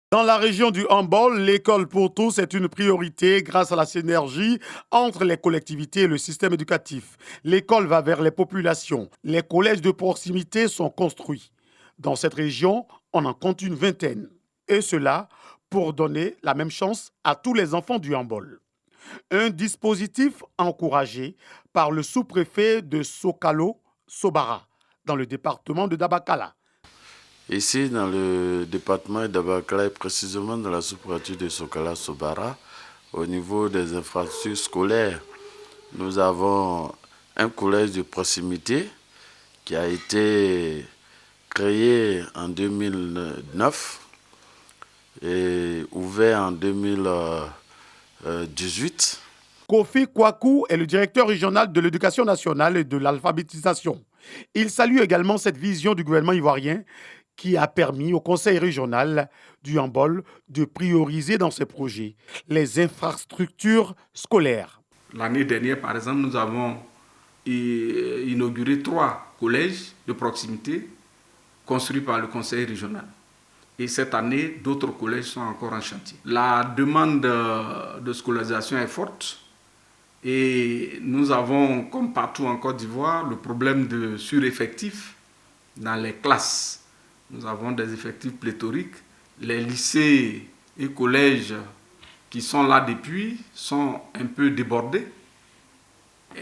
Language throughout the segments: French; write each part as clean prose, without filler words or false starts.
Dans la région du handball, l'école pour tous est une priorité grâce à la synergie entre les collectivités et le système éducatif. L'école va vers les populations. Les collèges de proximité sont construits. Dans cette région, on en compte une vingtaine. Et cela pour donner la même chance à tous les enfants du handball. Un dispositif encouragé par le sous-préfet de Sokalo, Sobara, dans le département de Dabakala. Ici, dans le département d'Abakala et précisément dans la sous-préfecture de Sokala-Sobara, au niveau des infrastructures scolaires, nous avons un collège de proximité qui a été créé en 2009 et ouvert en 2018. Kofi Kwaku est le directeur régional de l'éducation nationale et de l'alphabétisation. Il salue également cette vision du gouvernement ivoirien qui a permis au conseil régional du handball de prioriser dans ses projets les infrastructures scolaires. L'année dernière, par exemple, nous avons inauguré 3 collèges de proximité construits par le conseil régional. Et cette année, d'autres collèges sont encore en chantier. La demande de scolarisation est forte et nous avons, comme partout en Côte d'Ivoire, le problème de sureffectif dans les classes. Nous avons des effectifs pléthoriques. Les lycées et collèges qui sont là depuis sont un peu débordés.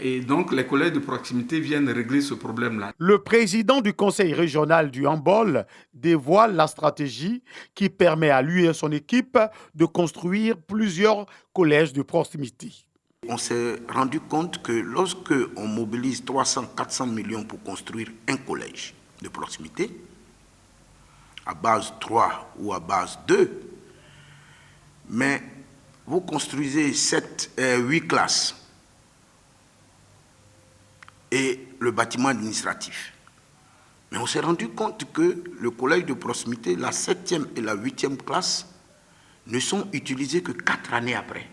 Et donc, les collèges de proximité viennent régler ce problème-là. Le président du conseil régional du handball dévoile la stratégie qui permet à lui et son équipe de construire plusieurs collèges de proximité. On s'est rendu compte que lorsque on mobilise 300-400 millions pour construire un collège de proximité, à base 3 ou à base 2, mais vous construisez 8 classes et le bâtiment administratif. Mais on s'est rendu compte que le collège de proximité, la 7e et la 8e classe, ne sont utilisées que 4 années après.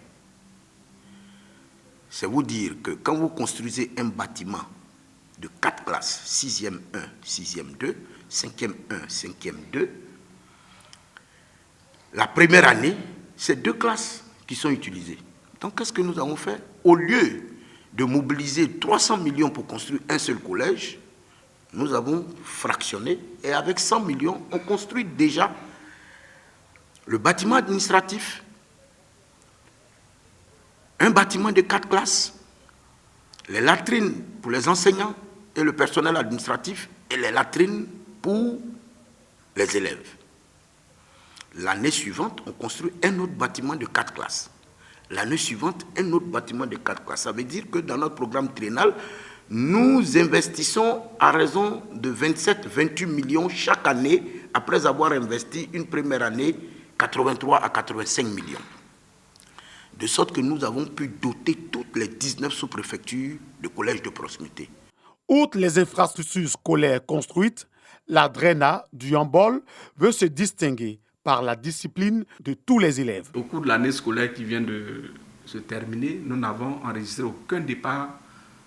C'est vous dire que quand vous construisez un bâtiment de 4 classes, 6e 1, 6e 2, 5e 1, 5e 2, la première année, c'est 2 classes qui sont utilisées. Donc qu'est-ce que nous avons fait? Au lieu de mobiliser 300 millions pour construire un seul collège, nous avons fractionné et avec 100 millions, on construit déjà le bâtiment administratif, un bâtiment de 4 classes, les latrines pour les enseignants et le personnel administratif et les latrines pour les élèves. L'année suivante, on construit un autre bâtiment de 4 classes. L'année suivante, un autre bâtiment de 4 classes. Ça veut dire que dans notre programme triennal, nous investissons à raison de 27-28 millions chaque année, après avoir investi une première année 83 à 85 millions. De sorte que nous avons pu doter toutes les 19 sous-préfectures de collèges de proximité. Outre les infrastructures scolaires construites, la DRENA du handball veut se distinguer par la discipline de tous les élèves. Au cours de l'année scolaire qui vient de se terminer, nous n'avons enregistré aucun départ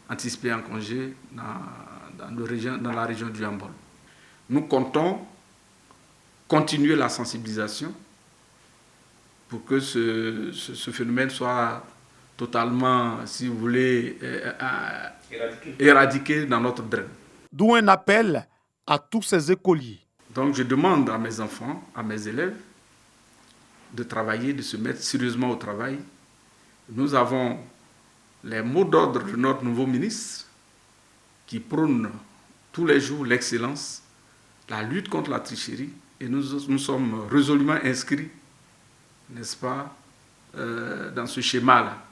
anticipé en congé dans la région du handball. Nous comptons continuer la sensibilisation pour que ce phénomène soit totalement, si vous voulez, éradiqué dans notre DREN. D'où un appel à tous ces écoliers. Donc je demande à mes enfants, à mes élèves, de travailler, de se mettre sérieusement au travail. Nous avons les mots d'ordre de notre nouveau ministre qui prône tous les jours l'excellence, la lutte contre la tricherie, et nous sommes résolument inscrits, n'est-ce pas, dans ce schéma-là.